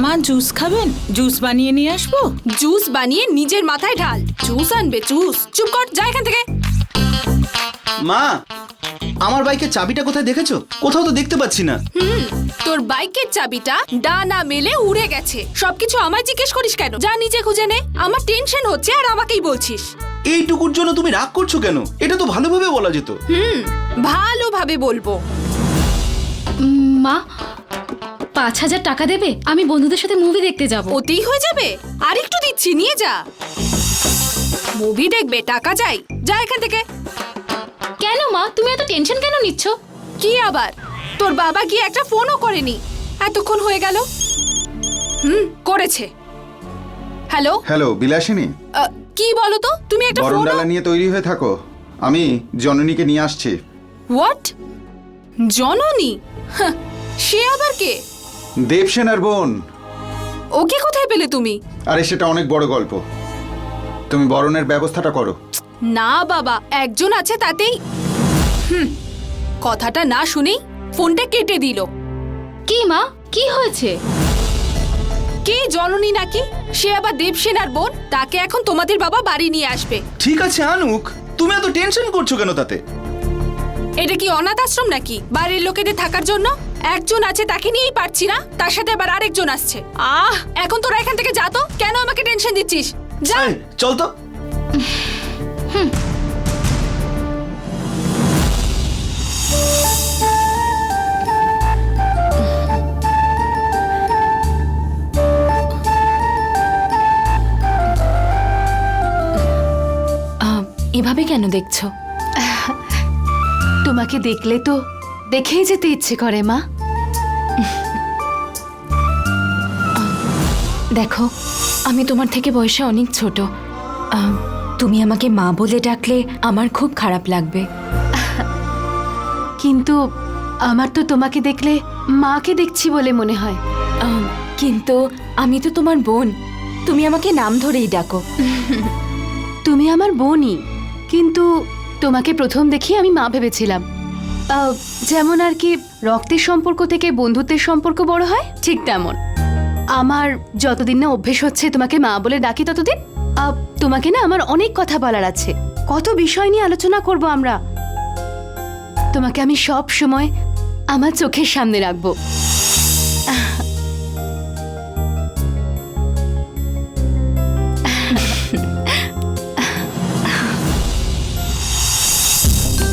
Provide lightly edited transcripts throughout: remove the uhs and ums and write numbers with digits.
মা জুস খাবেন? জুস বানিয়ে নিয়ে আসবো? জুস বানিয়ে নিজের মাথায় ঢাল। জুস আনবে জুস? চুপ কর, যা এখান থেকে। মা, আমার বাইকের চাবিটা কোথায় দেখেছো? কোথাও তো দেখতে পাচ্ছি না। তোর বাইকের চাবিটা ডানা মেলে উড়ে গেছে। সবকিছু আমায় জিজ্ঞেস করিস কেন? যা নিজে খুঁজে নে। আমার টেনশন হচ্ছে আর আমাকেই বলছিস। এইটুকুর জন্য তুমি রাগ করছো কেন? এটা তো ভালোভাবে বলা যেত। ভালোভাবে বলবো। মা ৫,০০০ টাকা দেবে? আমি বন্ধুদের সাথে মুভি দেখতে যাব। ওতেই হয়ে যাবে? আর একটু দিচ্ছি, নিয়ে যা। মুভি দেখবে, টাকা চাই? যা এখান থেকে। কেন মা, তুমি এত টেনশন কেন নিচ্ছ? কি আবার? তোর বাবা গিয়ে একটা ফোনও করেনি, এতক্ষণ হয়ে গেল। করেছে। হ্যালো হ্যালো বিলাসিনী, কি বলো তো? তুমি একটা ফোন। বরণডালা নিয়ে তৈরি হয়ে থাকো, আমি জননীকে নিয়ে আসছি। হোয়াট? জননী? হাহ, সে আবার কে? দেবসেনার বোন। ওকে কোথায় পেলে তুমি? আরে সেটা অনেক বড় গল্প, তুমি বরণের ব্যবস্থাটা করো। না বাবা, একজন আছে তাতেই। কথাটা না শুনেই ফোনটা কেটে দিল। কি মা, কি হয়েছে? কে জননী নাকি? সে আবার দেবসেনার বোন। তাকে এখন তোমাদের বাবা বাড়ি নিয়ে আসবে। ঠিক আছে আনুক, তুমি এত টেনশন করছো কেন তাতে? এটা কি অনাথ আশ্রম নাকি বাড়ির লোকেদের থাকার জন্য? একজন আছে, তাকে নিয়েই পারছি না, তার সাথে আবার আরেকজন আসছে। এখন তোরা এখান থেকে যা তো। কেন আমাকে টেনশন দিচ্ছিস? যা। এই, চল তো। এভাবে কেন দেখছো? তোমাকে দেখলে তো দেখেই যেতে ইচ্ছে করে মা। দেখো, আমি তোমার থেকে বয়সে অনেক ছোট। তুমি আমাকে মা বলে ডাকলে আমার খুব খারাপ লাগবে। কিন্তু আমার তো তোমাকে দেখলে মাকে দেখছি বলে মনে হয়। কিন্তু আমি তো তোমার বোন, তুমি আমাকে নাম ধরেই ডাকো। তুমি আমার বোনই, কিন্তু তোমাকে প্রথম দেখি আমি মা ভেবেছিলাম। যেমন আর কি রক্তের সম্পর্ক থেকে বন্ধুত্বের সম্পর্ক বড় হয়, ঠিক তেমন। আমার যতদিন না অভ্যেস হচ্ছে তোমাকে মা বলে ডাকি, ততদিন তোমাকে না আমার অনেক কথা বলার আছে। কত বিষয় নিয়ে আলোচনা করব আমরা। তোমাকে আমি সব সময় আমার চোখের সামনে রাখবো।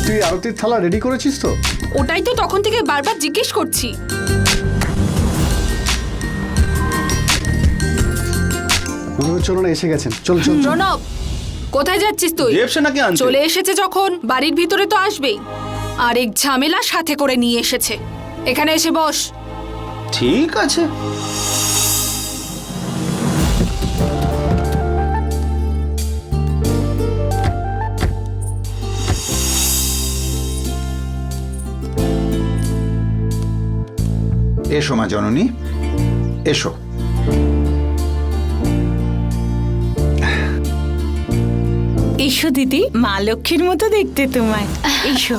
তুই আরতির থালা রেডি করেছিস তো? ওটাই তো তখন থেকে বারবার জিজ্ঞেস করছি। মনে হচ্ছে ওনারা এসে গেছেন। চল চল চল। প্রণব, কোথায় যাচ্ছিস তুই? দেবসেনাকে আনতে। চলে এসেছে যখন, বাড়ির ভিতরে তো আসবেই। আরেক ঝামেলা সাথে করে নিয়ে এসেছে। এখানে এসে বস। ঠিক আছে। এসো মা জননী, এসো। এসো দিদি, মা লক্ষ্মীর মতো দেখতে তোমায়। এসো।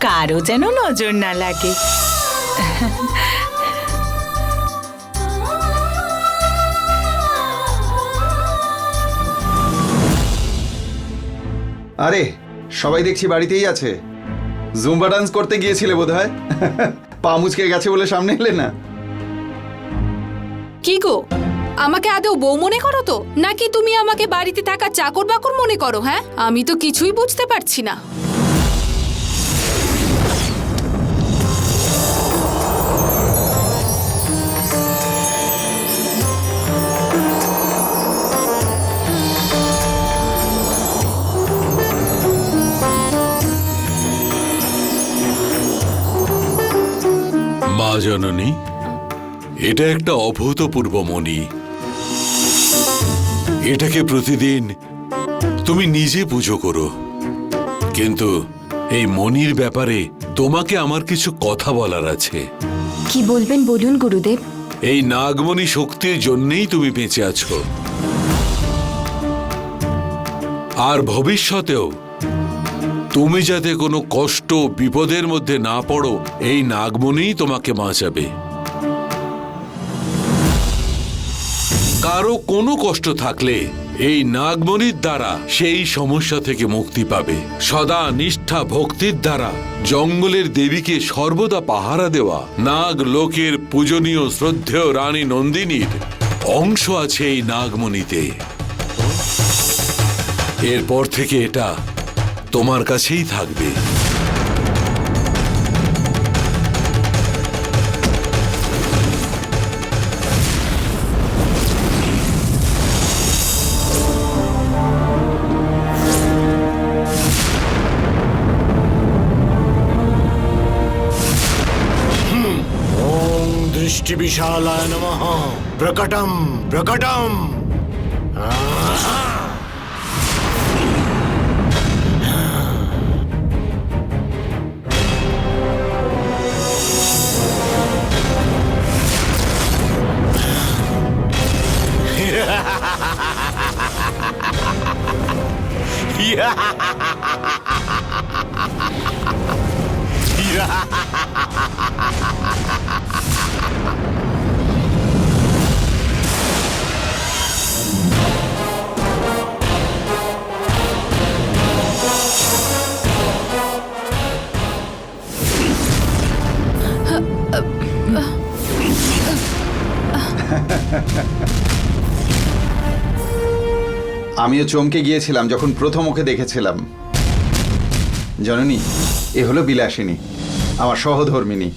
কারো যেন নজর না লাগে। আরে সবাই দেখছি বাড়িতেই আছে। জুম্বা ডান্স করতে গিয়েছিলে বোধহয়। পা মুচকে গেছে বলে সামনে এলে না? কি গো, আমাকে আদৌ বউ মনে করো তো, নাকি তুমি আমাকে বাড়িতে থাকা চাকর বাকর মনে করো? হ্যাঁ, আমি তো কিছুই বুঝতে পারছি না। মা জননী, এটা একটা অভূতপূর্ব মণি। এটাকে প্রতিদিন তুমি নিজে পুজো করো, কিন্তু এই মণির ব্যাপারে তোমাকে আমার কিছু কথা বলার আছে। কি বলবেন বলুন গুরুদেব। এই নাগমণি শক্তির জন্যই তুমি বেঁচে আছো। আর ভবিষ্যতেও তুমি যাতে কোনো কষ্ট বিপদের মধ্যে না পড়ো, এই নাগমণিই তোমাকে বাঁচাবে। কারো কোনো কষ্ট থাকলে এই নাগমণির দ্বারা সেই সমস্যা থেকে মুক্তি পাবে। সদা নিষ্ঠা ভক্তির দ্বারা জঙ্গলের দেবীকে সর্বদা পাহারা দেওয়া নাগ লোকের পূজনীয় শ্রদ্ধেয় রানী নন্দিনীর অংশ আছে এই নাগমণিতে। এরপর থেকে এটা তোমার কাছেই থাকবে। दृष्टिविशालाय नमः। प्रकटम प्रकटम। আমিও চমকে গিয়েছিলাম যখন প্রথম ওকে দেখেছিলাম। জননী, এ হলো বিলাসিনী, আমার সহধর্মিনী।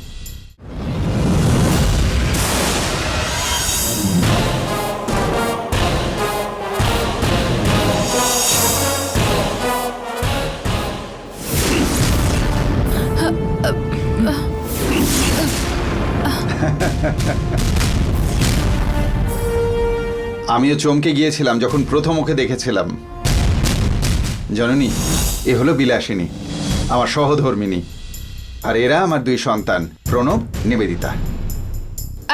আমিও চমকে গিয়েছিলাম যখন প্রথম ওকে দেখেছিলাম। জননী, এ হলো বিলাসিনী, আমার সহধর্মিনী। আর এরা আমার দুই সন্তান, প্রণব, নিবেদিতা।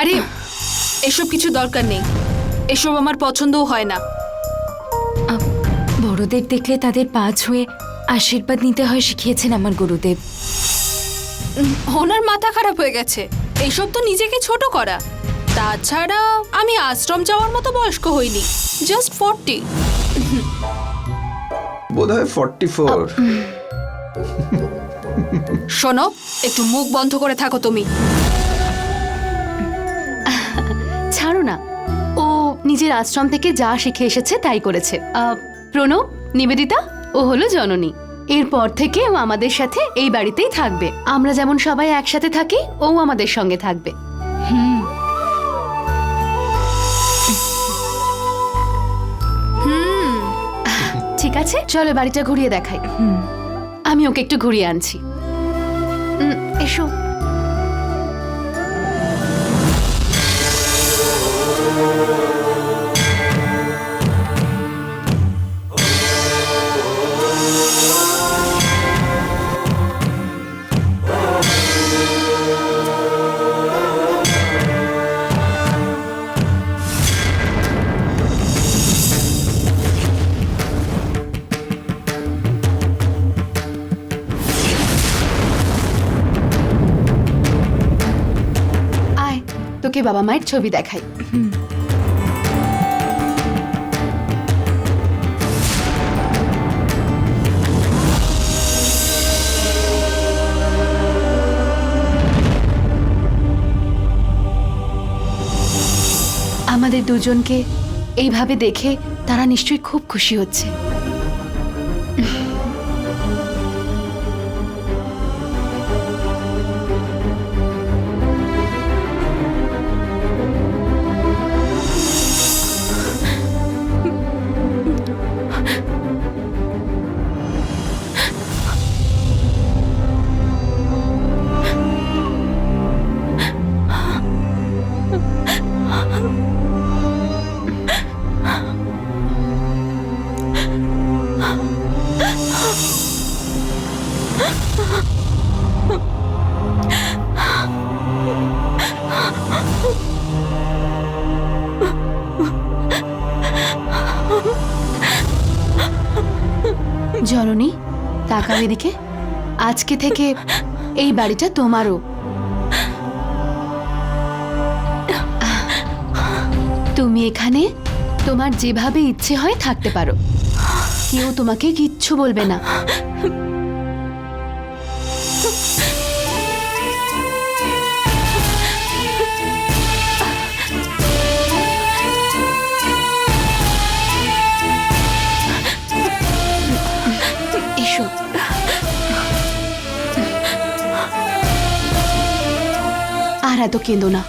আরে এসব কিছু দরকার নেই, এসব আমার পছন্দও হয় না। বড়দের দেখলে তাদের পা ছুঁয়ে আশীর্বাদ নিতে হয় শিখিয়েছেন আমার গুরুদেব। ওনার মাথা খারাপ হয়ে গেছে, এইসব তো নিজেকে ছোট করা। তাছাড়া আমি আশ্রম যাওয়ার মতো বয়স্ক হইনি, জাস্ট 40। বোধহয় 44। শোনো, একটু মুখ বন্ধ করে থাকো তুমি। ছাড়ো না, ও নিজের আশ্রম থেকে যা শিখে এসেছে তাই করেছে। প্রণব, নিবেদিতা, ও হলো জননী। এরপর থেকে ও আমাদের সাথে এই বাড়িতেই থাকবে। আমরা যেমন সবাই একসাথে থাকি, ও আমাদের সঙ্গে থাকবে। ঠিক আছে, চলো বাড়িটা ঘুরিয়ে দেখাই। আমি ওকে একটু ঘুরিয়ে আনছি। এসো। তোকে বাবা মায়ের ছবি দেখাই। আমাদের দুজনকে এইভাবে দেখে তারা নিশ্চয়ই খুব খুশি হচ্ছে। জননী, তাকাও এদিকে। আজকে থেকে এই বাড়িটা তোমারও। তুমি এখানে তোমার যেভাবে ইচ্ছে হয় থাকতে পারো, কেউ তোমাকে কিচ্ছু বলবে না। এসো। আর এত কেঁদো না।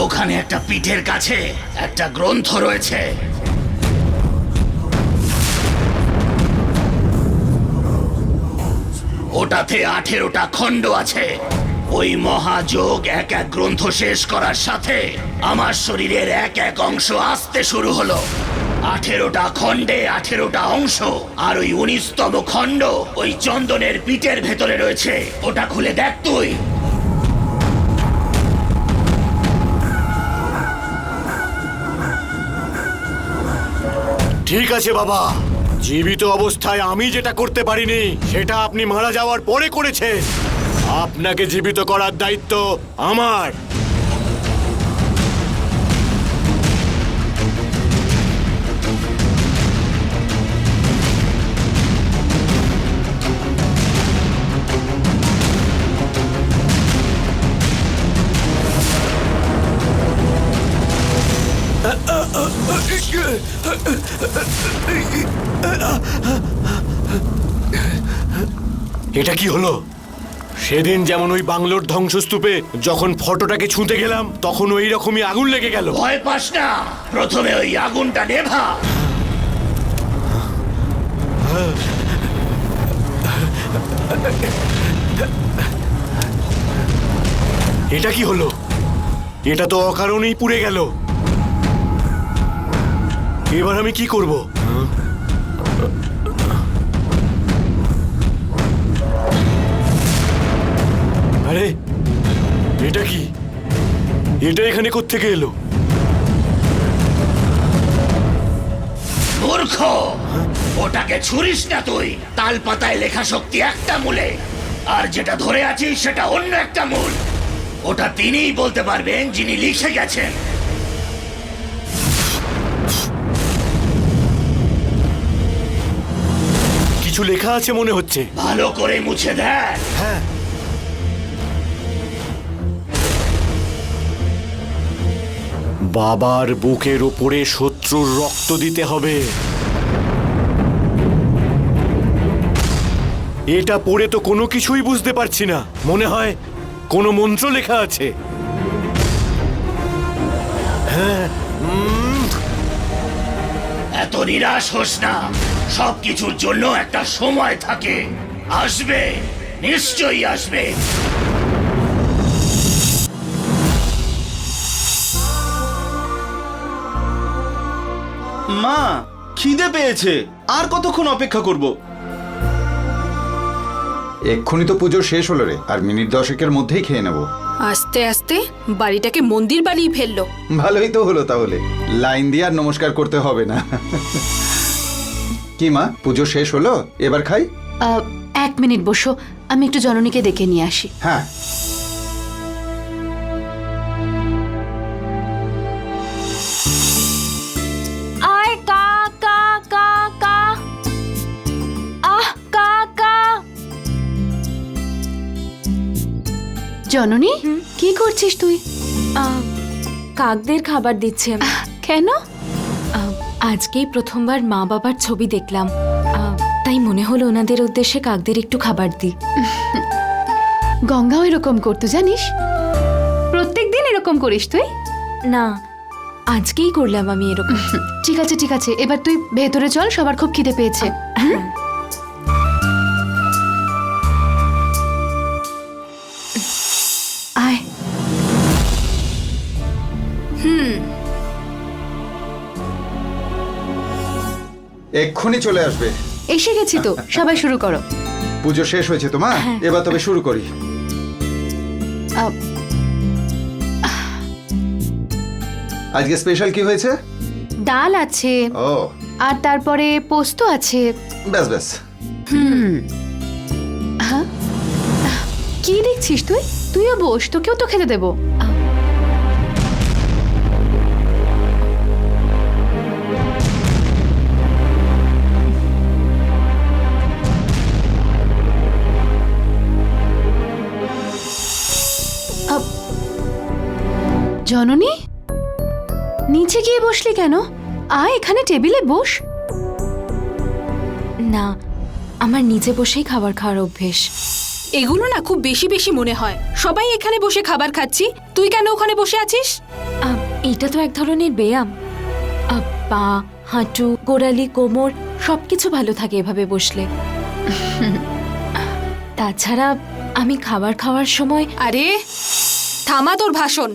ওখানে একটা পিঠের কাছে একটা গ্রন্থ রয়েছে। ওটাতে 18টা খণ্ড আছে। ওই মহাযোগ এক এক গ্রন্থ শেষ করার সাথে আমার শরীরের এক এক অংশ আসতে শুরু হলো। 18টা খণ্ডে 18টা অংশ, আর ওই 19তম খণ্ড ওই চন্দনের পিঠের ভেতরে রয়েছে। ওটা খুলে দেখ তুই। ঠিক আছে বাবা, জীবিত অবস্থায় আমি যেটা করতে পারিনি সেটা আপনি মারা যাওয়ার পরে করেছেন। আপনাকে জীবিত করার দায়িত্ব আমার। এটা কি হলো? সেদিন যেমন ওই বাংলোর ধ্বংসস্তূপে যখন ফটোটাকে ছুঁতে গেলাম তখন ওই রকমই আগুন লেগে গেল। ভয় পাস না, প্রথমে ওই আগুনটা নেভা। এটা কি হলো? এটা তো অকারণেই পুড়ে গেল। এবার আমি কি করব? আরে এটা কি? এটা এখানে কোত্থেকে এলো? মূর্খ, ওটাকে ছুরিস না তুই। তাল পাতায় লেখা শক্তি একটা মূলে, আর যেটা ধরে আছিস সেটা অন্য একটা মূল। ওটা তিনিই বলতে পারবেন যিনি লিখে গেছেন। কিছু লেখা আছে মনে হচ্ছে। ভালো করে মুছে দেখ। হ্যাঁ। বাবার বুকের উপরে শত্রুর রক্ত দিতে হবে। এটা পড়ে তো কোনো কিছুই বুঝতে পারছি না। মনে হয় কোনো মন্ত্র লেখা আছে। হ্যাঁ। এত নিরাশ হোস না, সবকিছুর জন্য একটা সময় থাকে। আসবে, নিশ্চয়ই আসবে। মা, খিদে পেয়েছে, আর কতক্ষণ অপেক্ষা করব? এক্ষুনি তো পুজো শেষ হলো রে, আর মিনিট 10-এর মধ্যেই খেয়ে নেব। আস্তে আস্তে বাড়িটাকে মন্দির বানিয়ে ফেললো। ভালোই তো হলো তাহলে, লাইন দিয়ে আর নমস্কার করতে হবে না। কি মা, পুজো শেষ হলো, এবার খাই? 1 মিনিট বসো, আমি একটু জননীকে ডেকে নিয়ে আসি। হ্যাঁ। আয় কা কা কা কা। আহ কা কা। জননী, কি করছিস তুই? কাকদের খাবার দিচ্ছি আমি। কেন? আজকেই প্রথমবার মা বাবার ছবি দেখলাম, তাই মনে হলো ওনাদের উদ্দেশ্যে কাকদের একটু খাবার দিই। গঙ্গাও এরকম করতো জানিস? প্রত্যেকদিন এরকম করিস তুই? না, আজকেই করলাম আমি এরকম। ঠিক আছে ঠিক আছে, এবার তুই ভেতরে চল, সবার খুব খিদে পেয়েছে। হ্যাঁ। আয়। এক্ষুনি চলে আসবে। এসে গেছি তো, সবাই শুরু করো। পুজো শেষ হয়েছে তো মা, এবার তবে শুরু করি। আজকে স্পেশাল কি হয়েছে? ডাল আছে ও আর তারপরে পোস্ত আছে। ব্যাস ব্যাস। হ্যাঁ, কি দেখছিস তুই? তুইও বস, তোকেও তো খেতে দেবো। জননী, নিচে গিয়ে বসলি কেন? আয় এখানে টেবিলে বস। না, আমার নিচে বসেই খাবার খাওয়ার অভ্যেস। এগুলো না খুব বেশি বেশি মনে হয়। সবাই এখানে বসে খাবার খাচ্ছি, তুই কেন ওখানে বসে আছিস? এটা তো এক ধরনের ব্যায়াম। পা, হাঁটু, গোড়ালি, কোমর সবকিছু ভালো থাকে এভাবে বসলে। তাছাড়া আমি খাবার খাওয়ার সময় আরে থামা তোর ভাষণ।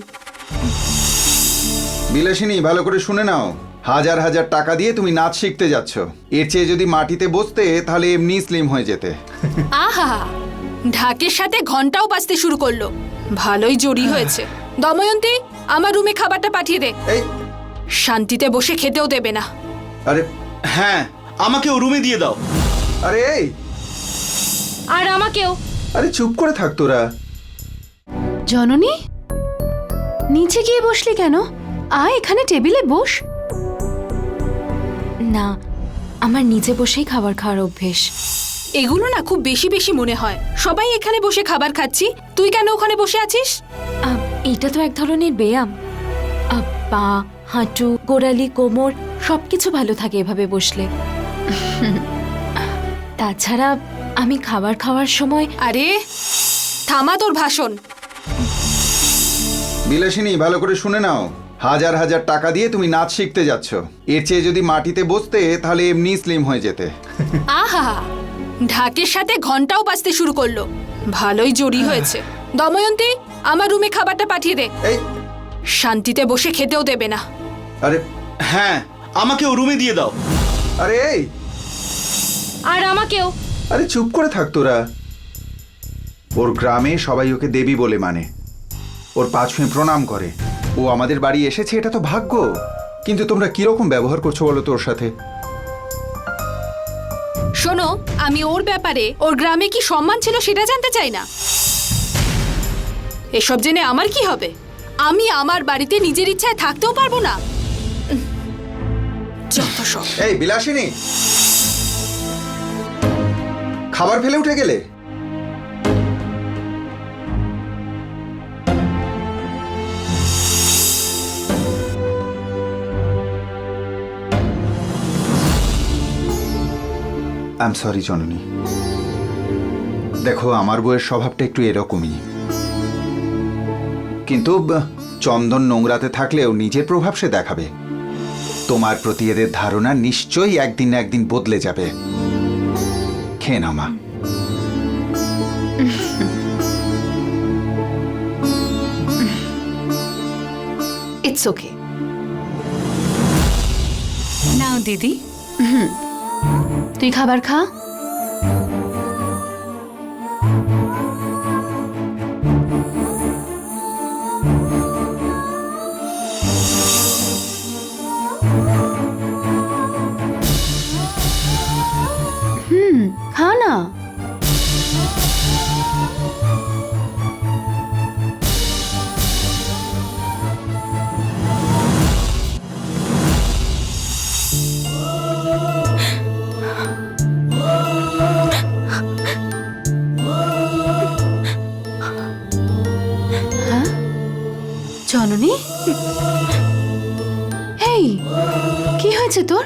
বিলাসিনী, ভালো করে শুনে নাও। হাজার হাজার টাকা দিয়ে তুমি নাচ শিখতে যাচ্ছ। এর চেয়ে যদি মাটিতে বসতে তাহলে এমনি স্লিম হয়ে যেতে। আহা, ঢাকের সাথে ঘন্টাও বাজতে শুরু করলো। ভালোই জড়ি হয়েছে। দময়ন্তী, আমার রুমে খাবারটা পাঠিয়ে দে। এই, শান্তিতে বসে খেতেও দেবে না। আরে হ্যাঁ, আমাকেও রুমে দিয়ে দাও। আরে এই, আর আমাকেও। আরে চুপ করে থাক তোরা। জননী, নিচে গিয়ে বসলি কেন? আয় এখানে টেবিলে বস। না, আমার নিচে বসেই খাবার খাওয়ার অভ্যেস। এগুলো না খুব বেশি বেশি মনে হয়। সবাই এখানে বসে খাবার খাচ্ছি, তুই কেন ওখানে বসে আছিস? এটা তো এক ধরনের ব্যায়াম। পা, হাঁটু, গোড়ালি, কোমর সবকিছু ভালো থাকে এভাবে বসলে। তাছাড়া আমি খাবার খাওয়ার সময় আরে থামা তোর ভাষণ। বিলাসিনী, ভালো করে শুনে নাও। হাজার হাজার টাকা দিয়ে তুমি নাচ শিখতে যাচ্ছ। এর চেয়ে যদি মাটিতে বসতে তাহলে এমনি স্লিম হয়ে যেতে। আহা, ঢাকের সাথে ঘন্টাও বাজতে শুরু করলো। ভালোই জড়ি হয়েছে। দময়ন্তী, আমার রুমে খাবারটা পাঠিয়ে দে। এই, শান্তিতে বসে খেতেও দেবে না। আরে হ্যাঁ, আমাকেও রুমে দিয়ে দাও। আরে এই, আর আমাকেও। আরে চুপ করে থাক তোরা। ওর গ্রামে সবাই ওকে দেবী বলে মানে, ওর পা ছুঁয়ে প্রণাম করে। ও আমাদের বাড়ি এসেছে, এটা তো ভাগ্য। কিন্তু তোমরা কিরকম ব্যবহার করছো বলো তোর সাথে? শোনো, আমি ওর ব্যাপারে ওর গ্রামে কি সম্মান ছিল সেটা জানতে চাই না। এসব জেনে আমার কি হবে? আমি আমার বাড়িতে নিজের ইচ্ছায় থাকতেও পারবো না। যত সব। এই বিলাসিনী, খাবার ফেলে উঠে গেলে? আই এম সরি জননী। দেখো, আমার বউয়ের স্বভাবটা একটু এরকমই। কিন্তু চন্দন নোংরাতে থাকলেও নিজের প্রভাব সে দেখাবে। তোমার প্রতি এদের ধারণা নিশ্চয়ই একদিন না একদিন বদলে যাবে। খেয়ে নাও মা। It's okay. নাও দিদি। তুই খাবার খা। খা না। জননী, হেই, কি হয়েছে তোর?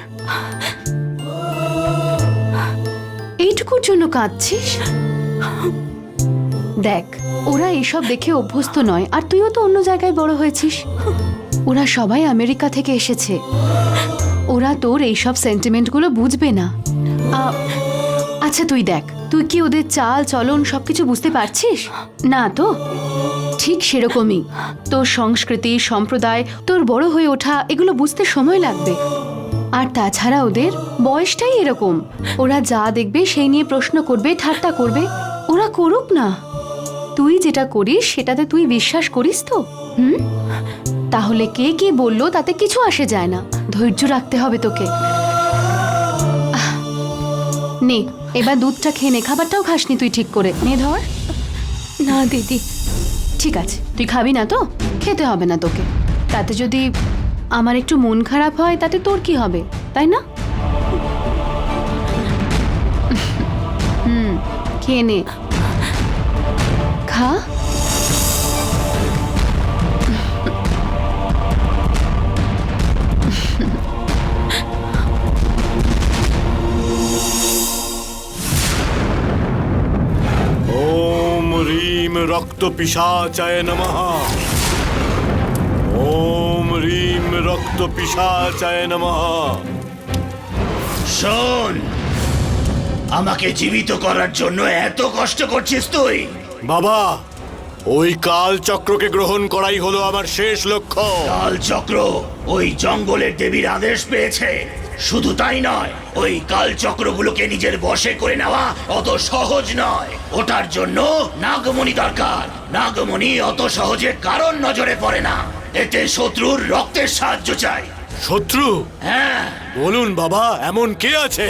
এইটুকুর জন্য কাঁদছিস? দেখ, ওরা এসব দেখে অভ্যস্ত নয়, আর তুইও তো অন্য জায়গায় বড় হয়েছিস। ওরা সবাই আমেরিকা থেকে এসেছে। ওরা তোর এইসব সেন্টিমেন্টগুলো বুঝবে না। আচ্ছা তুই দেখ, তুই কি ওদের চাল চলন সবকিছু বুঝতে পারছিস? না তো? ঠিক সেরকমই তোর সংস্কৃতি, সম্প্রদায়, তোর বড় হয়ে ওঠা, এগুলো বুঝতে সময় লাগবে। আর তাছাড়া ওদের বয়সটাই এরকম। ওরা যা দেখবে সেই নিয়ে প্রশ্ন করবে, ঠাট্টা করবে। ওরা করুক না, তুই যেটা করিস সেটাতে তুই বিশ্বাস করিস তো? তাহলে কে কি বললো তাতে কিছু আসে যায় না, ধৈর্য রাখতে হবে তোকে। নে এবার দুধটা খেয়ে নে, খাবারটাও খাসনি তুই ঠিক করে, নে ধর। না দিদি। ঠিক আছে, তুই খাবি না তো, খেতে হবে না তোকে। তাতে যদি আমার একটু মন খারাপ হয় তাতে তোর কি হবে, তাই না? খেয়ে নে, খা। ओम ह्रीम रक्त पिशाचाय नमः। ओम ह्रीम रक्त पिशाचाय नमः। শোন, আমাকে জীবিত করার জন্য এত কষ্ট করছিস তুই? বাবা, ওই কাল চক্রকে গ্রহণ করাই হলো আমার শেষ লক্ষ্য। কাল চক্র ওই জঙ্গলের দেবীর আদেশ পেয়েছে। শুধু তাই নয়, ওই কাল চক্রগুলোকে নিজের বশে করে নেওয়া অত সহজ নয়। ওটার জন্য নাগমণি দরকার। নাগমণি অত সহজে কারণ নজরে পড়ে না, এতে শত্রুর রক্তের সাহায্য চাই। শত্রু? হ্যাঁ, বলুন বাবা, এমন কে আছে?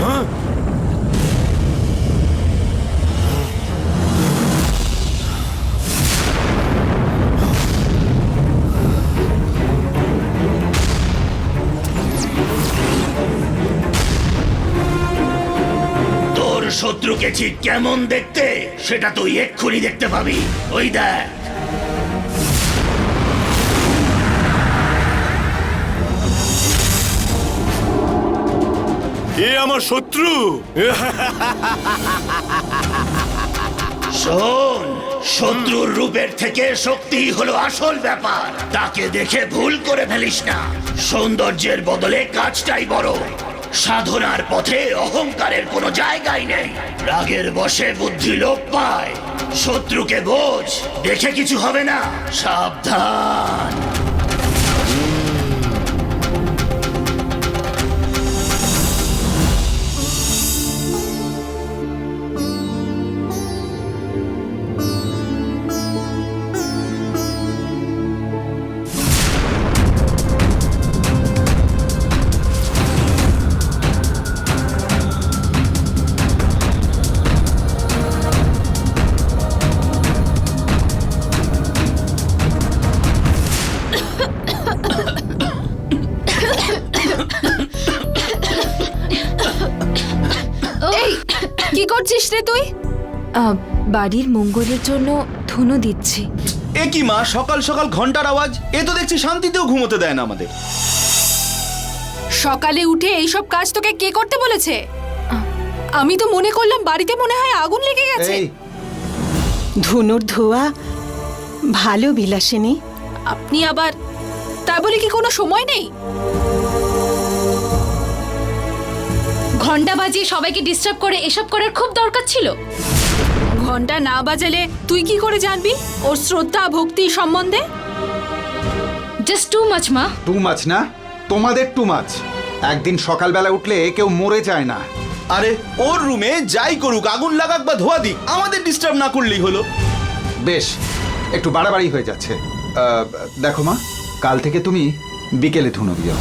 হ্যাঁ? তোর শত্রুকে ঠিক কেমন দেখতে সেটা তুই এক্ষুনি দেখতে পাবি। ওই দেখ। এ আমার শত্রু। শোন, শত্রুর রূপের থেকে শক্তি হলো আসল ব্যাপার। তাকে দেখে ভুল করে ফেলিস না। সৌন্দর্যের বদলে কাজটাই বড়। সাধনার পথে অহংকারের কোনো জায়গাই নেই। রাগের বশে বুদ্ধি লোপ পায়। শত্রুকে বোঝ, দেখে কিছু হবে না। সাবধান। কি করছিস রে তুই? বাড়ির মঙ্গলের জন্য ধুনো দিচ্ছি। এ কি মা, সকাল সকাল ঘন্টার আওয়াজ! এ তো দেখছি শান্তিতেও ঘুমোতে দেয় না আমাদের। সকালে উঠে এইসব কাজ তোকে কে করতে বলেছে? আমি তো মনে করলাম বাড়িতে মনে হয় আগুন লেগে গেছে। এই ধুনুর ধোয়া ভালো বিলাসিনী। আপনি আবার তাই বলে কি কোনো সময় নেই? ঘন্টা বাজিয়ে সবাইকে ডিস্টার্ব করে এসব করার খুব দরকার ছিল। ঘন্টা না বাজালে তুই কি করে জানবি ওর শ্রদ্ধা ভক্তি সম্বন্ধে? জাস্ট টু মাচ মা। টু মাছ না, তোমাদের টু মাছ। একদিন সকালবেলা উঠলে কেউ মরে যায় না। আরে ওর রুমে যাই করুক, আগুন লাগাক বা ধোয়া দিক, আমাদের ডিস্টার্ব না করলেই হলো। বেশ, একটু বাড়াবাড়ি হয়ে যাচ্ছে। দেখো মা, কাল থেকে তুমি বিকেলে ধুনো দিও।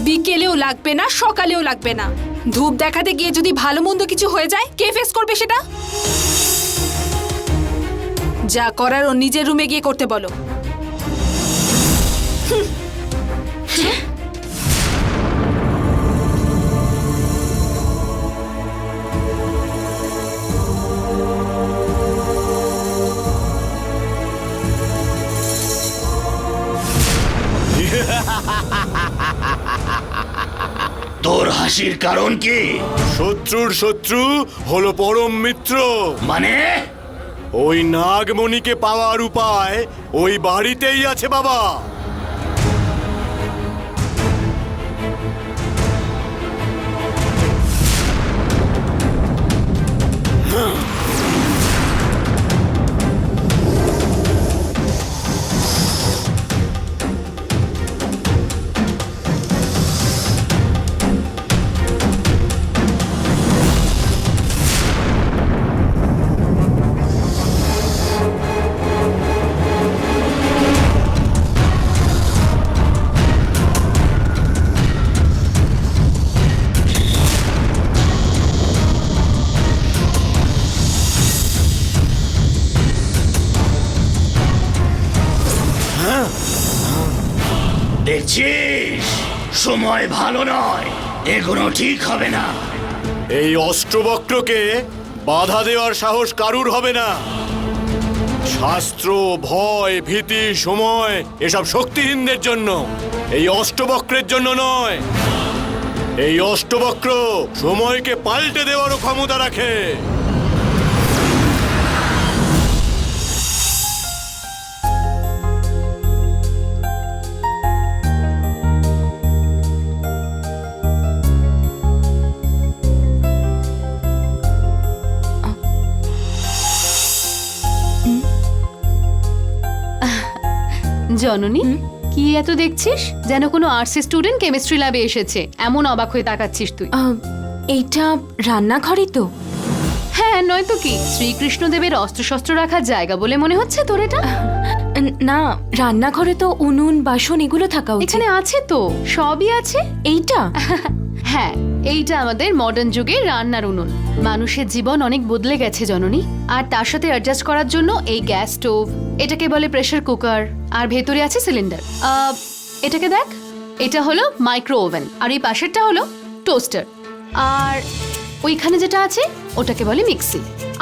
বিকেলেও লাগবে না, সকালেও লাগবে না। ধূপ দেখাতে গিয়ে যদি ভালো মন্দ কিছু হয়ে যায়, কে ফেস করবে সেটা? যা করার ও নিজের রুমে গিয়ে করতে বলো। তোর হাসির কারণ কি? শত্রুর শত্রু হলো পরম মিত্র। মানে? ওই নাগমণিকে পাওয়ার উপায় ওই বাড়িতেই আছে বাবা। দেখছিস সময় ভালো নয়, এগুলো ঠিক হবে না। এই অষ্টবক্রকে বাধা দেওয়ার সাহস কারুর হবে না। শাস্ত্র, ভয়, ভীতি, সময় এসব শক্তিহীনদের জন্য, এই অষ্টবক্রের জন্য নয়। এই অষ্টবক্র সময়কে পাল্টে দেওয়ারও ক্ষমতা রাখে। জননী, কি এত দেখছিস? যেন কোনো আর্টস স্টুডেন্ট কেমিস্ট্রি ল্যাবে এসেছে, এমন অবাক হয়ে তাকাচ্ছিস তুই। এইটা রান্নাঘরই তো? হ্যাঁ, নয়তো কি, শ্রীকৃষ্ণদেবের অস্ত্রশস্ত্র রাখার জায়গা বলে মনে হচ্ছে তোর এটা? না, রান্নাঘরে তো উনুন বাসন এগুলো থাকা উচিত। এখানে আছে তো, সবই আছে। এইটা? হ্যাঁ, এইটা আমাদের মডার্ন যুগের রান্নার উনুন। মানুষের জীবন অনেক বদলে গেছে জননী, আর তার সাথে অ্যাডজাস্ট করার জন্য এই গ্যাস স্টোভ, এটাকে বলে প্রেসার কুকার, আর ভেতরে আছে সিলিন্ডার। এটাকে দেখ, এটা হলো মাইক্রো ওভেন, আর এই পাশেরটা হলো টোস্টার, আর ওইখানে যেটা আছে ওটাকে বলে মিক্সি।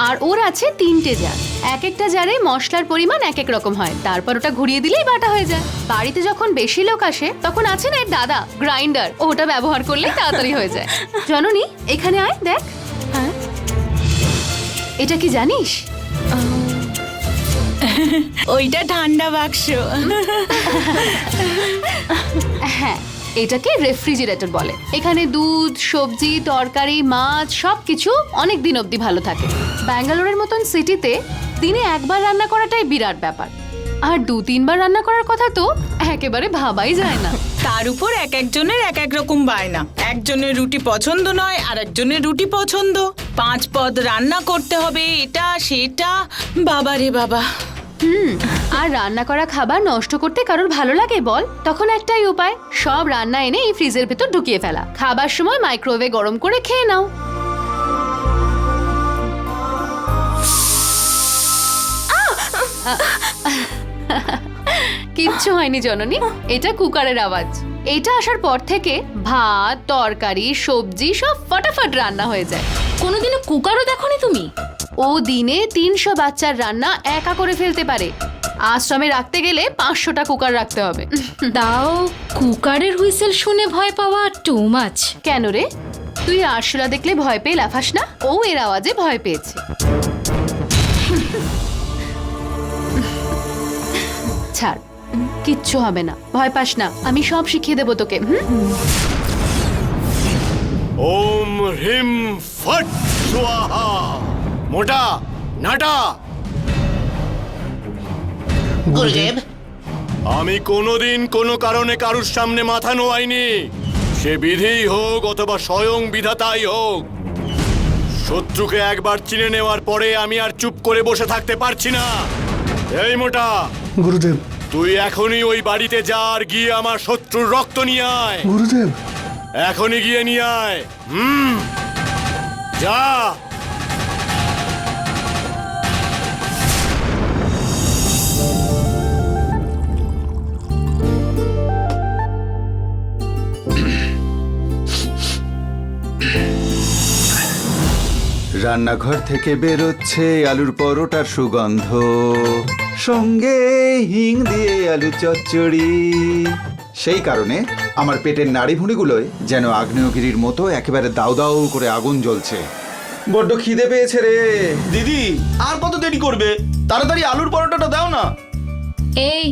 আর ওর আছে 3টে জার, এক একটা জারে মশলার পরিমাণ এক এক রকম হয়, তারপর ওটা ঘুরিয়ে দিলেই বাটা হয়ে যায়। বাড়িতে যখন বেশি লোক আসে তখন আছে না এর দাদা গ্রাইন্ডার, ওটা ব্যবহার করলেই তাড়াতাড়ি হয়ে যায়। জননী, এখানে আয়, দেখ। হ্যাঁ, এটা কি জানিস? ওইটা ঠান্ডা বাক্স। হ্যাঁ, এটাকে রেফ্রিজারেটর বলে। এখানে দুধ, সবজি, তরকারি, মাছ সবকিছু অনেক দিন অবধি ভালো থাকে। ব্যাঙ্গালোরের মতন সিটিতে দিনে একবার রান্না করাটাই বিরাট ব্যাপার, আর 2-3 বার রান্না করার কথা তো একেবারে ভাবাই যায় না। তার উপর এক একজনের এক এক রকম বায়না। একজনের রুটি পছন্দ নয়, আর একজনের রুটি পছন্দ। 5 পদ রান্না করতে হবে, এটা সেটা, বাবা রে বাবা। আর রান্না করা খাবার নষ্ট করতে কারোর ভালো লাগে বল? তখন একটাই উপায়, সব রান্না এনে এই ফ্রিজের ভেতর ঢুকিয়ে ফেলা, খাবার সময় মাইক্রোওয়েভে গরম করে খেয়ে নাও। কিচ্ছু হয়নি জননী, এটা কুকারের আওয়াজ। এটা আসার পর থেকে ভাত, তরকারি, সবজি সব ফটাফট রান্না হয়ে যায়। কোনোদিনও কুকারও দেখোনি তুমি? ও দিনে 300 বাচ্চার রান্না একা করে ফেলতে পারে। আশ্রমে রাখতে গেলে 500টা কুকার রাখতে হবে। তাও কুকারের হুইসেল শুনে ভয় পাওয়া টু মাচ। কেন রে, তুই আরশোলা দেখলে ভয় পেয়ে লাফাস না? ও এর আওয়াজে ভয় পেয়েছে। ছাড়, কিচ্ছু হবে না, ভয় পাস না, আমি সব শিখিয়ে দেবো তোকে। ওম হ্রিম ফট স্বাহা। মোটা নাটা, গুরুদেব, আমি কোনোদিন কোনো কারণে কারুর সামনে মাথা নোয়াইনি, সে বিধিই হোক অথবা স্বয়ং বিধাতাই হোক। শত্রুকে একবার চিনে নেওয়ার পরে আমি আর চুপ করে বসে থাকতে পারছি না। এই মোটা, গুরুদেব। তুই এখনই ওই বাড়িতে যা, আর গিয়ে আমার শত্রুর রক্ত নিয়ে আয়। গুরুদেব, এখনই গিয়ে নিয়ে আয়। যা। রান্নাঘর থেকে বেরোচ্ছে আলুর পরোটার সুগন্ধ, সঙ্গে হিং দিয়ে আলু চচ্চড়ি। সেই কারণে আমার পেটের নাড়িভুঁড়িগুলোয় যেন আগ্নেয়গিরির মতো একেবারে দাউ দাউ করে আগুন জ্বলছে। বড্ড খিদে পেয়েছে রে। দিদি, আর কত দেরি করবে? তাড়াতাড়ি আলুর পরোটাটা দাও না। এই,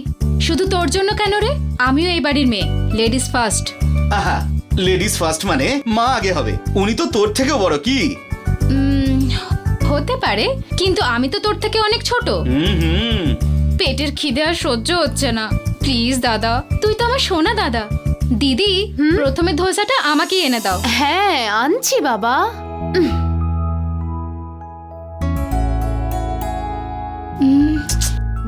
শুধু তোর জন্য কেন রে? আমিও এই বাড়ির মেয়ে, লেডিস ফার্স্ট। আহা, লেডিস ফার্স্ট মানে মা আগে হবে। উনি তো তোর থেকেও বড়, কি? হতে পারে, কিন্তু আমি তো তোর থেকে অনেক ছোট। পেটের খিদে আর সহ্য হচ্ছে না। প্লিজ দাদা, তুই তো আমার সোনা দাদা। দিদি, প্রথমে ধোসাটা আমাকেই এনে দাও। হ্যাঁ, আনছি বাবা।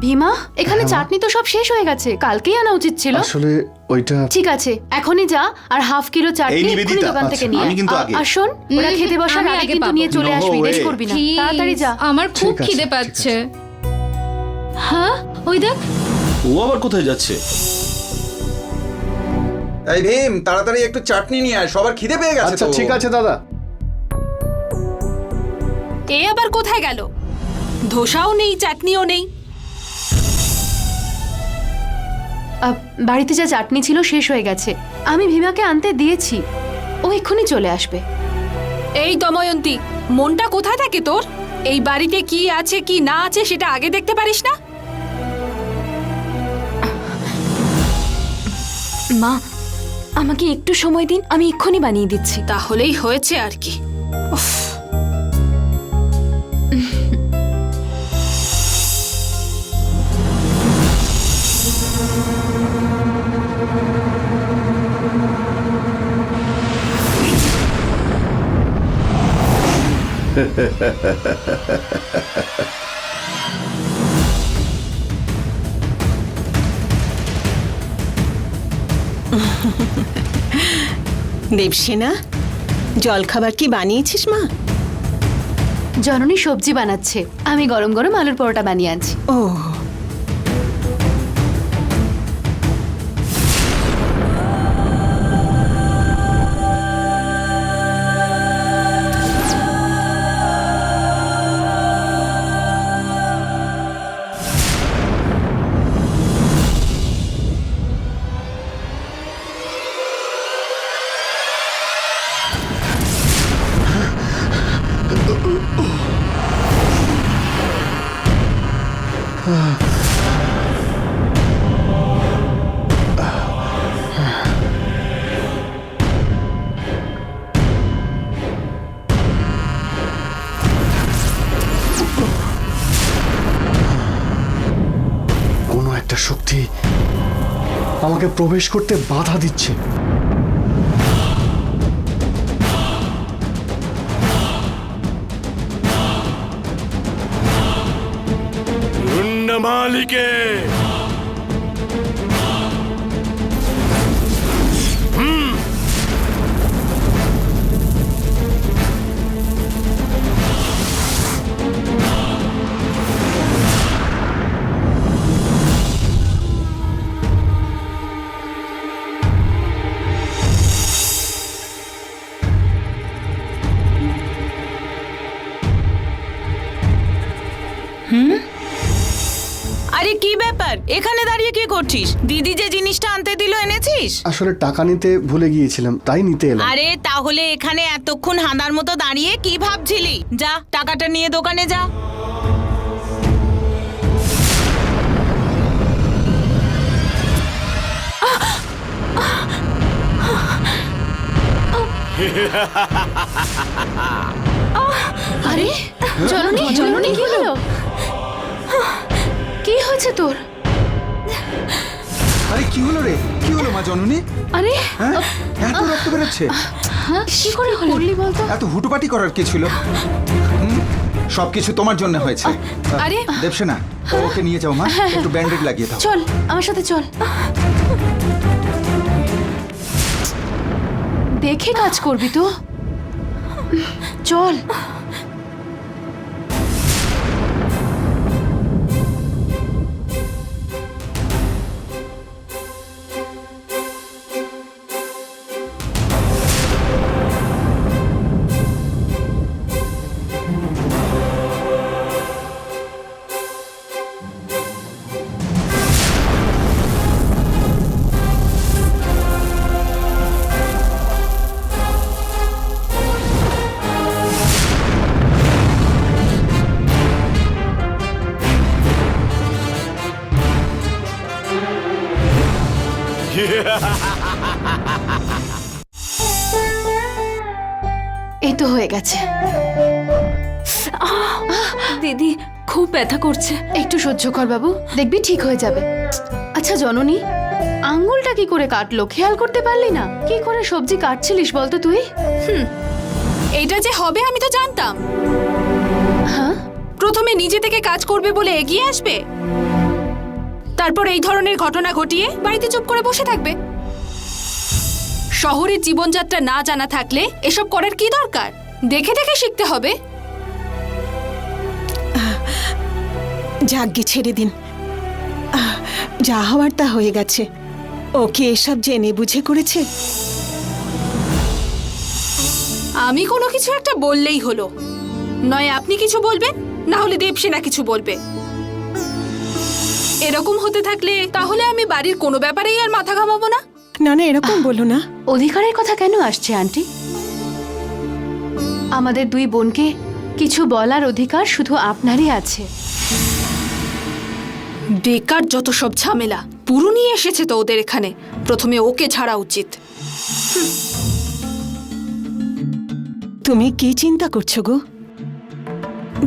ভীমা, এখানে চাটনি তো সব শেষ হয়ে গেছে, কালকেই আনা উচিত ছিল। আসলে ওইটা ঠিক আছে, এখনই যা, আর হাফ কিলো এই চাটনি নিবেদিতা, এক্ষুনি দোকান থেকে নিয়ে আমি কিন্তু আগে। আর শোন, ওরা খেতে বসার আমি আগে আগে কিন্তু পাবো। নিয়ে চলে No আসবি, দেরি way. করবি না, তাড়াতাড়ি যা। আমার খুব ঠিক আছে, খিদে ঠিক পাচ্ছে। হ্যাঁ, ওই দেখ। ও আবার কোথায় যাচ্ছে? এই ভীম, তাড়াতাড়ি একটু চাটনি নিয়ে আয়, সবার খিদে পেয়ে গেছে। আচ্ছা তো ঠিক আছে দাদা। এ আবার কোথায় গেল? ধোসাও নেই, চাটনিও নেই। বাড়িতে যা চাটনি ছিল শেষ হয়ে গেছে, আমি ভীমাকে আনতে দিয়েছি, ও এক্ষুনি চলে আসবে। এই দময়ন্তী, মনটা কোথায় থাকে তোর? এই বাড়িতে কি আছে কি না আছে সেটা আগে দেখতে পারিস না? মা, আমাকে একটু সময় দিন, আমি এক্ষুনি বানিয়ে দিচ্ছি। তাহলেই হয়েছে আর কি। উফ। দেবসেনা, জলখাবার কি বানিয়েছিস মা? জননী সবজি বানাচ্ছে, আমি গরম গরম আলুর পরোটা বানিয়ে আনছি। ও, কোনো একটা শক্তি আমাকে প্রবেশ করতে বাধা দিচ্ছে। মালিকে আরে কি ব্যাপার, এখানে দাঁড়িয়ে কি করছিস? দিদি যে জিনিসটা আনতে দিল এনেছিস? আসলে টাকা নিতে ভুলে গিয়েছিলাম, তাই নিতে এলাম। আরে তাহলে এখানে এতক্ষণ হাঁদার মতো দাঁড়িয়ে কি ভাবছিলি? যা, টাকাটা নিয়ে দোকানে যা। আরে জননী, জননী কি হলো? কি হয়েছে তোর? আরে কি হলো রে? কি হলো মা জননী? আরে হ্যাঁ, এত রক্ত বেরোচ্ছে। কি করে করলি বলতো? এত হুটোপাটি করার কি ছিল? সবকিছু তোমার জন্য হয়েছে। আরে দেবসেনা, ওকে নিয়ে যাও মা, একটু ব্যান্ডেড লাগিয়ে দাও। চল আমার সাথে চল। দেখে কাজ করবি তো, চল। এই তো হয়ে গেছে। দিদি, খুব ব্যথা করছে। একটু সহ্য কর বাবু, দেখবি ঠিক হয়ে যাবে। আচ্ছা জননী, আঙ্গুলটা কি করে কাটলো খেয়াল করতে পারলি না? কি করে সবজি কাটছিলিস বলতো তুই? এটা যে হবে আমি তো জানতাম। হ্যাঁ, প্রথমে নিজে থেকে কাজ করবে বলে এগিয়ে আসবে, তারপর এই ধরনের ঘটনা ঘটিয়ে বাড়িতে চুপ করে বসে থাকবে। শহরের জীবনযাত্রা না জানা থাকলে এসব করার কি দরকার? দেখে দেখে শিখতে হবে। যাগ্গে ছেড়ে দিন, যা হওয়ার তা হয়ে গেছে। ও কি এসব জেনে বুঝে করেছে? আমি কোনো কিছু একটা বললেই হলো, নয় আপনি কিছু বলবেন, না হলে দেবসেনা কিছু বলবে। এরকম হতে থাকলে তাহলে আমি বাড়ির কোনো ব্যাপারেই আর মাথা ঘামাবো না। না না, এরকম বলো না। অধিকারের কথা কেন আসছে আন্টি? আমাদের দুই বোনকে কিছু বলার অধিকার শুধু আপনারই আছে। বেকার যত সব ঝামেলা, পুরো নিয়ে এসেছে তো ওদের এখানে। প্রথমে ওকে ছাড়া উচিত। তুমি কি চিন্তা করছো গো?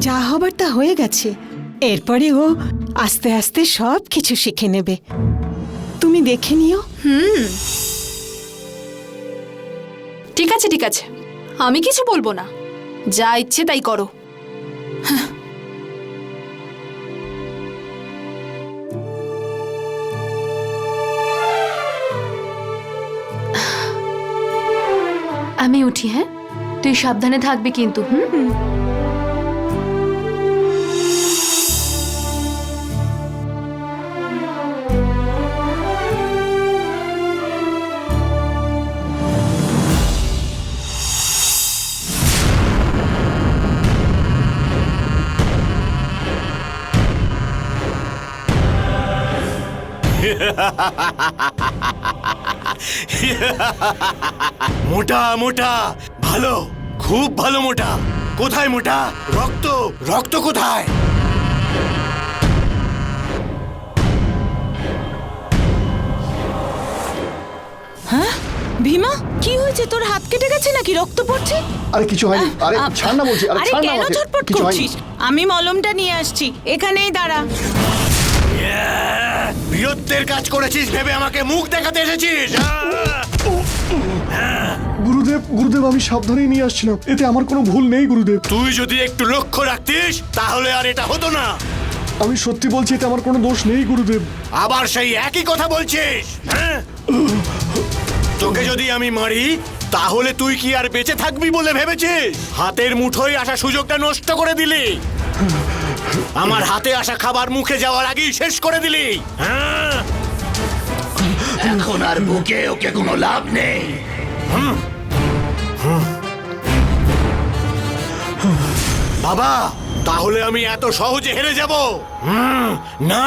যা হবার তা হয়ে গেছে। এরপরে ও আস্তে আস্তে সব কিছু শিখে নেবে, তুমি দেখে নিও। ঠিক আছে ঠিক আছে, আমি কিছু বলবো না, যা ইচ্ছে তাই করো। আমি উঠি, হ্যাঁ? তুই সাবধানে থাকবি কিন্তু। মোটা মোটা, ভালো, খুব ভালো মোটা। কোথায় মোটা? রক্ত, রক্ত কোথায়? হ্যাঁ ভীমা, কি হয়েছে? তোর হাত কেটে গেছে নাকি? রক্ত পড়ছে? আরে কিছু হয়নি, আরে ছাড় না বলছি, আরে আরে ছাড় না কেন আমাকে, ছটপট কিছু হয়নি। করছিস? আমি মলমটা নিয়ে আসছি, এখানেই দাঁড়া। বীরত্বের কাজ করেছিস ভেবে আমাকে মুখ দেখাতে এসেছিস? গুরুদেব, গুরুদেব আমি সাবধানেই নিয়ে আসছিলাম, এতে আমার কোনো ভুল নেই গুরুদেব। তুই যদি একটু লক্ষ্য রাখতিস তাহলে আর এটা হতো না। আমি সত্যি বলছি, এতে আমার কোনো দোষ নেই গুরুদেব। আবার সেই একই কথা বলছিস? হ্যাঁ? তোকে যদি আমি মারি তাহলে তুই কি আর বেঁচে থাকবি বলে ভেবেছিস? হাতের মুঠোয় আসা সুযোগটা নষ্ট করে দিলি। আমার হাতে আসা খাবার মুখে যাওয়ার আগেই শেষ করে দিলি। হ্যাঁ? এখন আর বুকে ওকে কোনো লাভ নেই। বাবা, তাহলে আমি এত সহজে হেরে যাব? না,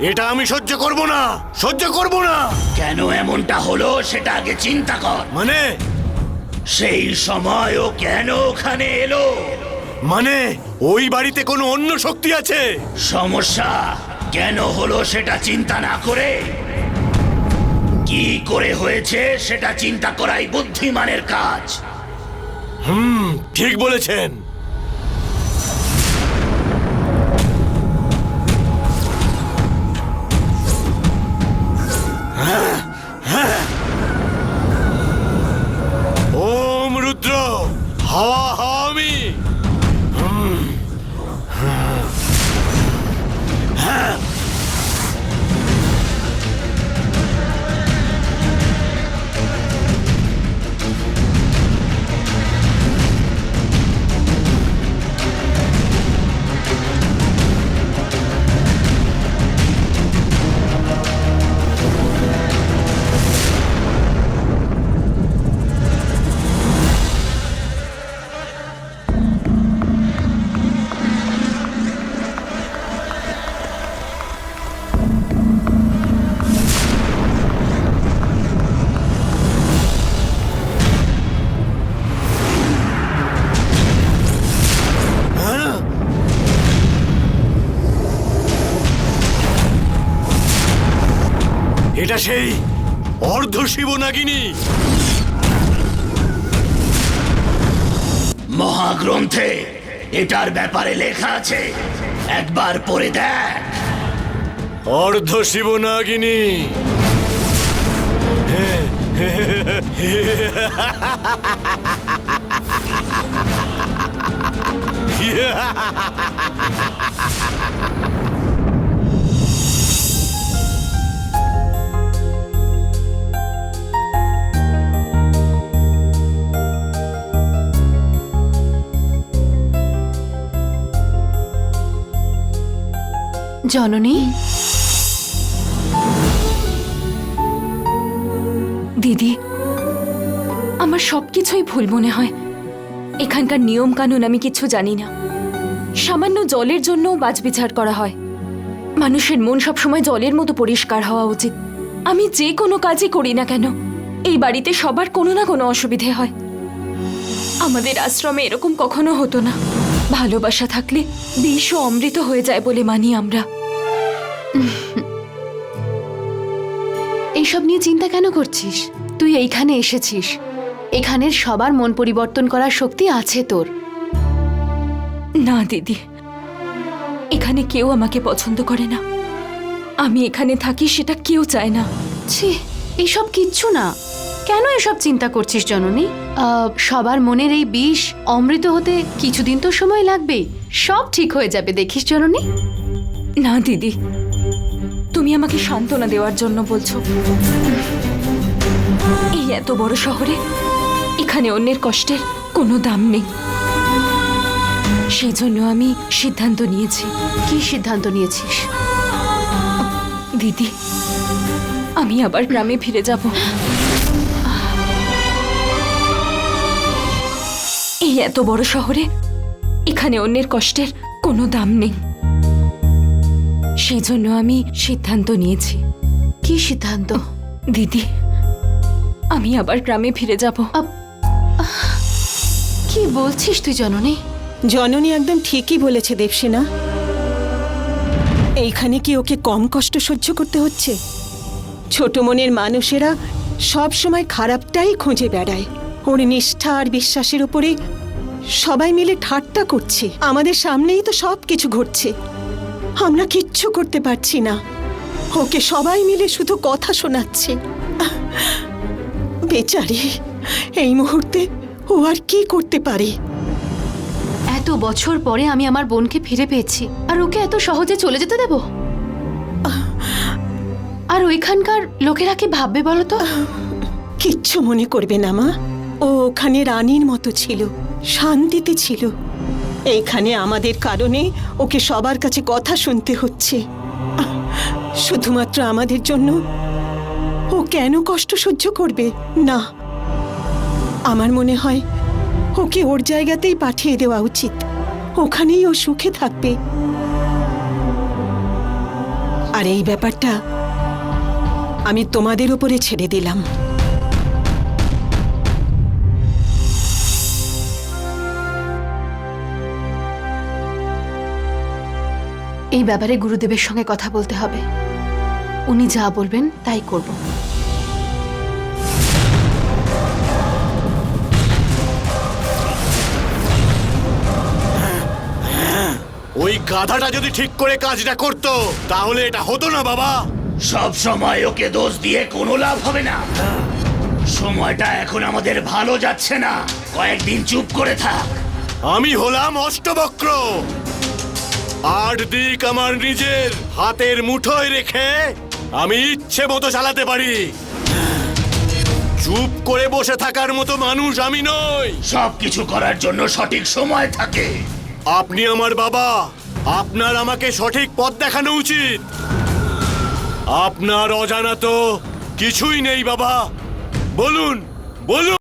এটা আমি সহ্য করব না, সহ্য করব না। কেন এমনটা হলো সেটা আগে চিন্তা কর। মানে? সেই সময় ও কেন ওখানে এলো? মানে ওই বাড়িতে কোনো অন্য শক্তি আছে? সমস্যা কেন হলো সেটা চিন্তা না করে কি করে হয়েছে সেটা চিন্তা করাই বুদ্ধিমানের কাজ। ঠিক বলেছেন। ওম রুদ্র, হাওয়া হাওয়ামি। এটা সেই অর্ধ শিবনাগিনী। মহাগ্রন্থে এটার ব্যাপারে লেখা আছে, একবার পড়ে দেখ। অর্ধ শিবনাগিনী। জননী, দিদি আমার সবকিছুই ভুল মনে হয়। এখানকার নিয়ম কানুন আমি কিছু জানি না। সামান্য জলের জন্যও বাছবিচার করা হয়। মানুষের মন সবসময় জলের মতো পরিষ্কার হওয়া উচিত। আমি যে কোনো কাজই করি না কেন, এই বাড়িতে সবার কোনো না কোনো অসুবিধে হয়। আমাদের আশ্রমে এরকম কখনো হতো না। ভালোবাসা থাকলে বিষ ও অমৃত হয়ে যায় বলে মানি আমরা। এইসব নিয়ে চিন্তা কেন করছিস? তুই এইখানে এসেছিস, এখানের সবার মন পরিবর্তন করার শক্তি আছে তোর। না দিদি, এখানে কেউ আমাকে পছন্দ করে না। আমি এখানে থাকি সেটা কেউ চায় না। ছি, এইসব কিচ্ছু না। কেন এসব চিন্তা করছিস জননী? সবার মনের এই বিষ অমৃত হতে কিছুদিন তো সময় লাগবেই। সব ঠিক হয়ে যাবে, দেখিস জননী। না দিদি, তুমি আমাকে সান্ত্বনা দেওয়ার জন্য বলছো। এই এত বড় শহরে এখানে অন্যের কষ্টের কোনো দাম নেই। সেই জন্য আমি সিদ্ধান্ত নিয়েছি। কি সিদ্ধান্ত নিয়েছিস? দিদি, আমি আবার গ্রামে ফিরে যাব। এই এত বড় শহরে এখানে অন্যের কষ্টের কোনো দাম নেই। সেই জন্য আমি সিদ্ধান্ত নিয়েছি। কি সিদ্ধান্ত? দিদি, আমি আবার গ্রামে ফিরে যাব। কি বলছিস তুই জননী? জননী একদম ঠিকই বলেছে দেবসেনা। এইখানে কি ওকে কম কষ্ট সহ্য করতে হচ্ছে? ছোট মনের মানুষেরা সব সময় খারাপটাই খুঁজে বেড়ায়। ওর নিষ্ঠা আর বিশ্বাসের উপরে সবাই মিলে ঠাট্টা করছে। আমাদের সামনেই তো সব কিছু ঘটছে, আমরা কিচ্ছু করতে পারছি না। ওকে সবাই মিলে শুধু কথা শোনাচ্ছে। বেচারি, এই মুহূর্তে ও আর কি করতে পারে? এত বছর পরে আমি আমার বোনকে ফিরে পেয়েছি, আর ওকে এত সহজে চলে যেতে দেব? আর ওইখানকার লোকেরা কি ভাববে বলো তো? কিচ্ছু মনে করবে না মা। ও ওখানে রানীর মতো ছিল, শান্তিতে ছিল। এইখানে আমাদের কারণে ওকে সবার কাছে কথা শুনতে হচ্ছে। শুধুমাত্র আমাদের জন্য ও কেন কষ্ট সহ্য করবে? না, আমার মনে হয় ওকে ওর জায়গাতেই পাঠিয়ে দেওয়া উচিত। ওখানেই ও সুখে থাকবে। আর এই ব্যাপারটা আমি তোমাদের উপরে ছেড়ে দিলাম। এই ব্যাপারে গুরুদেবের সঙ্গে কথা বলতে হবে। উনি যা বলবেন তাই করব। ওই গাধাটা যদি ঠিক করে কাজটা করতো তাহলে এটা হতো না বাবা। সব সময় ওকে দোষ দিয়ে কোনো লাভ হবে না। সময়টা এখন আমাদের ভালো যাচ্ছে না। কয়েকদিন চুপ করে থাক। আমি হলাম অষ্টবক্র। 8 দিক আমার নিজের হাতের মুঠোয় রেখে আমি ইচ্ছে মতো চালাতে পারি। চুপ করে বসে থাকার মতো মানুষ আমি নই। সবকিছু করার জন্য সঠিক সময় থাকে। আপনি আমার বাবা, আপনার আমাকে সঠিক পথ দেখানো উচিত। আপনার অজানা তো কিছুই নেই বাবা। বলুন বলুন।